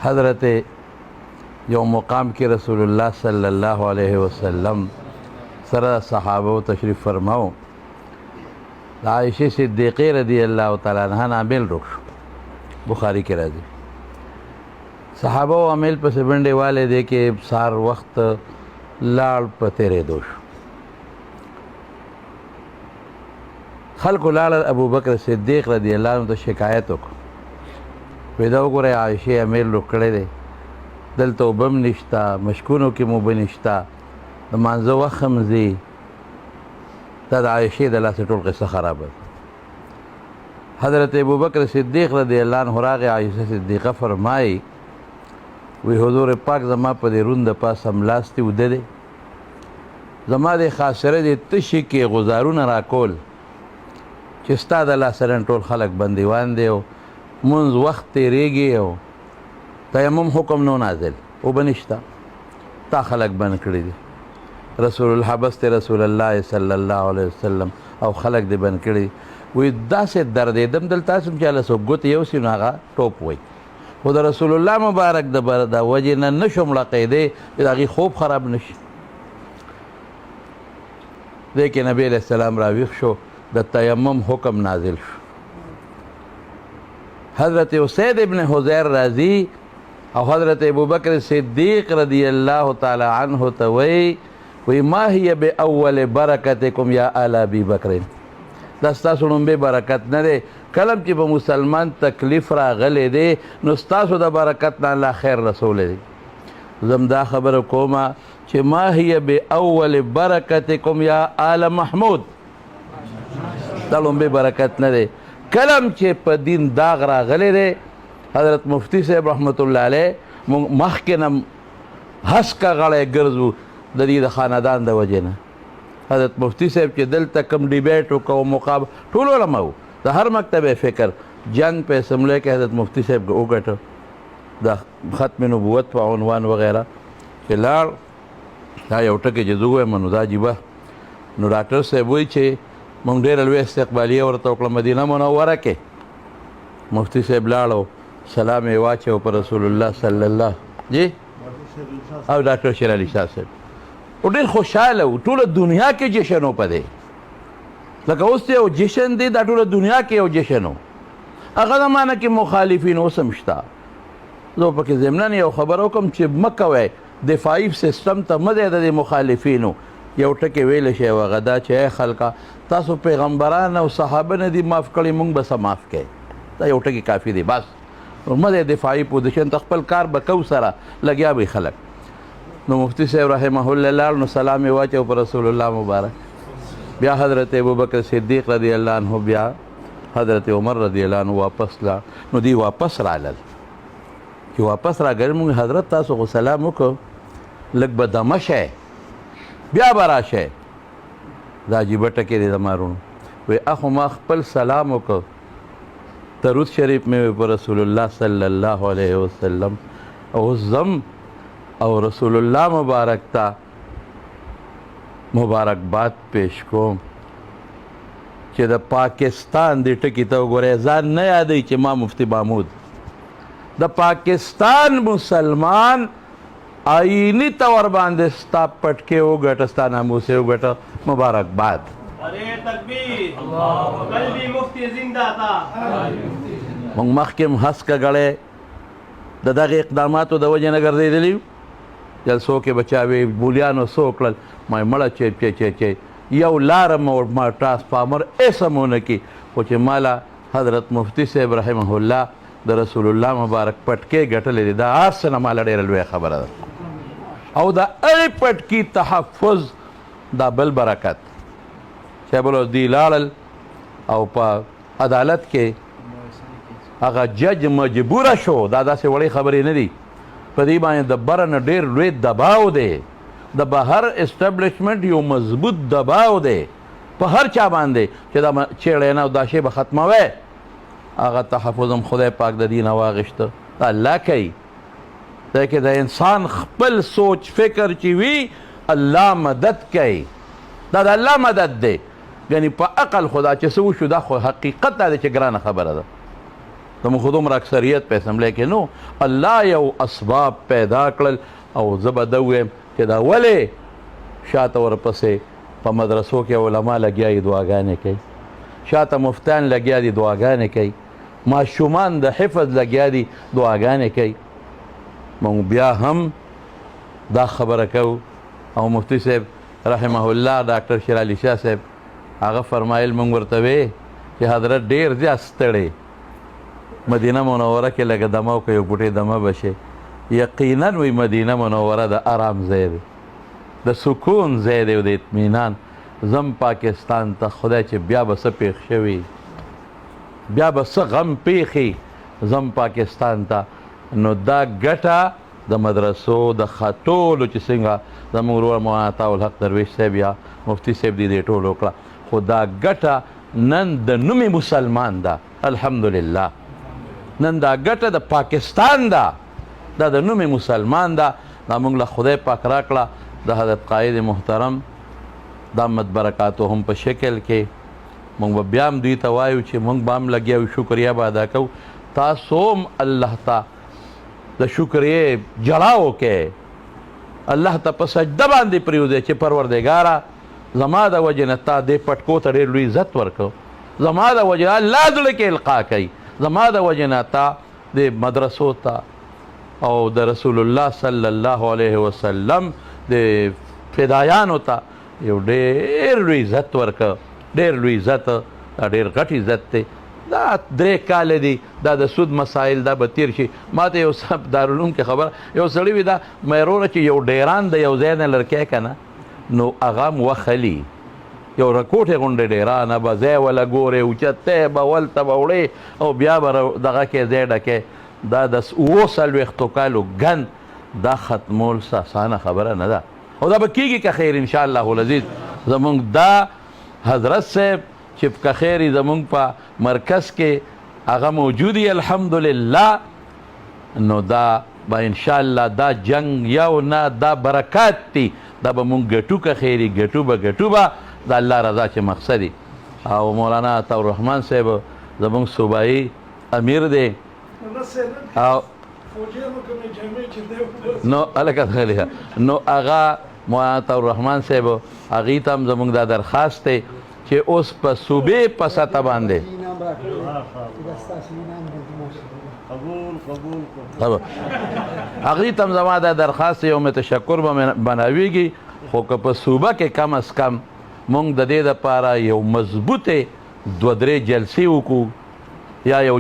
حضرت یو مقام کې رسول الله صلی الله علیه وسلم سره صحابه تشریف فرماو. د عایشې صدیقې رضی الله تعالی عنها نه عامل روک شو، بخاري کې راځي. صحابه او عامل پسې منډې والې دی کې سهار وخت لاړ په تېرېدو شو. خلکو لاړل، ابوبکر صدیق رضی الله عنه ته شکایت وکړو، وایي دا وګورئ عایشې عامل روک کړی دی، دلته اوبه هم نشته، مشکونو کې مو اوبه نشته، د مانځه وخت هم ځي. دا د عایشې د لاسه ټول قصه خرابه ده. حضرت ابوبکر صدیق رضی الله عنه راغی، عایشه صدیقه فرمایي وی حضور پاک زما په دې روند پاس هملاستې اوده دی، زما د خاصره دې تشي کې غزارونه راکول چې ستا د لاسه نن ټول خلک بندیوان دی او مونځ وخت تېرېږي او تیمم حکم نو نازل، اوبه نشته، تا خلک بند کړي دي. رسول الحبس ته رسول الله صلی الله علیه وسلم او خلک دې بند کړي. وی داسې دردېدم دلته هسې هم چې هله څوک ګوتې یوسي نو هغه ټوپ وایي، خو د رسول الله مبارک د وجې نه نه شم لقیدی چې د هغې خوب خراب نه شي. دې کې نبی علیه السلام راویښ شو، د تیمم حکم نازل شو. حضرت اسید ابن حضیر راضي او حضرت ابوبکر صدیق رضی الله تعالی عنه ته وی ما هي باول برکتکم یا آل ابي بکر، دا ستاسو لومبی برکت نه دی، کلم چې په مسلمان تکلیف راغلی دی نو ستاسو د برکت نه الله خیر رسولی دی. زم دا خبره کومه چې ما هي باول برکتکم یا آل محمود، دا لومبی برکت نه دی. کلم چې په دین داغ راغلی دی، حضرت مفتی صاحب رحمت الله علیه مخکې نه هسکه غړی ګرځو د دې د خاندان د وجې نه. حضرت مفتی صاحب چې دلته کوم ډیبیټ وکړو مقابل ټول علما وو، د هر مکتب فکر جنگ په اسمبلی کې حضرت مفتی صاحب وګټه د ختم نبوت په عنوان وغیره چې لاړ. دا یو ټکی چې زه ووایم نو دا عجیبه. نو ډاکټر صاحب وایي چې موږ ډېره لویه استقبالیه ورته وکړه مدینه منوره کې. مفتی صاحب لاړو، سلام یې واچو په رسول الله صلی الله جی او ډاکټر شیر علي شاه صاحب او ډېر خوشحاله و. ټوله دنیا کې جشن و په دی، لکه اوس یو جشن دی، دا ټوله دنیا کې یو جشن و. هغه زمانه کې مخالفین اوس هم شته. زه پکې ضمناً یو خبر وکړم چې مه کوئ دفاعي سیسټم ته مه دی د دې مخالفینو. یو ټکې ویلی شی هغه دا چې ای خلکه تاسو پیغمبران او صحابه نه دي معاف کړي، موږ به څه معاف کوئ. دا یو ټکې کافي دی بس. مه دی دفاعي پوزیشن ته خپل کار به کو سره لګیا به خلک. نو مفتی صاحب رحمه الله لاړ، نو سلام یې واچو په رسول الله مبارک. بیا حضرت ابوبکر صدیق رضی الله عنه، بیا حضرت عمر رضی الله عنه واپس لاړ. نو دی واپس رالل، چې واپس راګل موږ حضرت تاسو خو سلام وکړو، لږ به دمه شئ بیا به راشئ. دا عجیبه ټکې دی زما وروڼو. وایي اخو ما خپل سلام وکړ، درود شریف مې په رسول الله صلی الله علیه وسلم او زم او رسول الله مبارک ته مبارکباد پیش کوم چې د پاکستان دې ټکي ته وګورئ، ځان نه یادوي چې ما مفتی محمود د پاکستان مسلمان آئینی طور باندې ستا پټکې وګټه، ستا ناموسې وګټه، مبارکباد. موږ مخکې هم هسکه غړی د دغې اقداماتو د وجې نه ګرځېدلي یو. جلسو کې به چا وی مولیانو څه وکړل، ما مړه چې یو لاره ما ټرانسفارمر ایسم ونه کي، خو چې ماله حضرت مفتی صاحب رحمه الله د رسول الله مبارک پټکې ګټلې دي، دا هر څه نه ماله ډېره لویه خبره ده. او د هغې پټکي تحفظ دا بل برکت چې بلو دی لاړل او په عدالت کې هغه جج مجبوره شو. دا داسې وړې خبرې نه دي، په دې باندې د بره نه ډېر لوی دباو دی، د بهر اسټبلیشمنټ یو مضبوط دباو دی په هر چا باندې چې دا چیړیانه او دا شی به ختموی. هغه تحفظ هم خدای پاک د دې نه واغېسته، دا الله کوي. دا کې د انسان خپل سوچ فکر چې وي الله مدد کوي، دا د الله مدد دی. یعنی په عقل خدا چې څه وشو دا خو حقیقت دا دی چې ګرانه خبره ده. زموږ خو دومره اکثریت په اسمبلی کې نو الله یو اسباب پیدا کړل او زه به ده ووایم چې دا ولې شاته ورپسې په مدرسو کې علما لګیا دي دعاګانې کوي، شاته مفتیان لګیا دي دعاګانې کوي، ماشومان د حفظ لګیا دي دعاګانې کوي. مونږ بیا هم دا خبره کوو او مفتی صاحب رحمه الله ډاکټر شیر علي شاه صاحب هغه فرمایل مونږ ورته وی چې حضرت ډېر زیات ستړی مدینه منوره کې لږه دمه وکړه یو بوټی دمه به شي. یقینا وی مدینه منوره د آرام ځای دی، د سکون ځای دی او د اطمینان. زم پاکستان ته خدای چې بیا به څه پېښ شوي، بیا به څه غم پیښي زم پاکستان ته. نو دا ګټه د مدرسو د ټولو چې څنګه زموږ ورور مولانا عطاالحق درویش صاحب یا مفتی صاحب دې ټولو وکړه، خو دا ګټه نن د نومې مسلمان ده. الحمدلله نن دا ګټه د پاکستان ده، دا د نومې مسلمان ده. دا موږ له خدای پاک راکړه د حضرت قائد محترم دامت برکاتهم په شکل کې. موږ به بیا هم دوی ته وایو چې موږ به هم لګیا یو شکریه به ادا کوو. تاسو هم الله ته د شکریې جلا وکړئ، الله ته په سجده باندې پرېوځئ چې پروردګاره زما د وجې نه تا دې پټکو ته ډېر لوی عزت ورکړو، زما د وجې الله زړه کې القا کوي، زما د وجې نه تا د مدرسو ته او د رسول الله صلی الله علیه وسلم د فدایانو ته یو ډېر لوی عزت ورکړه، ډېر لوی عزت، دا ډېر غټ عزت دی. دا 3 کاله دي دا د سود مسایل دا به تیر شي. ما ته یو صاحب دارالعلوم کې خبره یو سړی وي دا مېروره چې یو ډیران د یو ځای نه لړکی که نه نو هغه هم وخلي یو رکوټې غونډې ډیرانه به ځای وله ګورې اوچتی به ولته به وړې او بیا به دغه کې ځای ډکې. دا د 47 کالو ګند دا ختمول څه اسانه خبره نه ده او دا به کېږي که خیر انشاءالله العزیز. زمونږ دا حضرت صاحب چې که خیر زمونږ په مرکز کې هغه موجود وي الحمدلله، نو دا به انشاءالله دا جنگ یو نه دا برکات دي، دا به مونږ ګټو که خیري ګټو به د الله رضا چې مقصد وي. او مولانا عطاالرحمن صاحب زمونږ صوبایي امیر دی او نو هلکه خلی نو هغه مولانا عطاالرحمن صاحب هغې ته هم زمونږ دا درخواست دی چې اوس په صوبې په سطح باندې هغې ته هم زما دا درخواست یو تشکر به بناویږي، خو که په صوبه کې کم از کم مونږ د دې دپاره یو مضبوطې 2-3 جلسې وکړو یا یو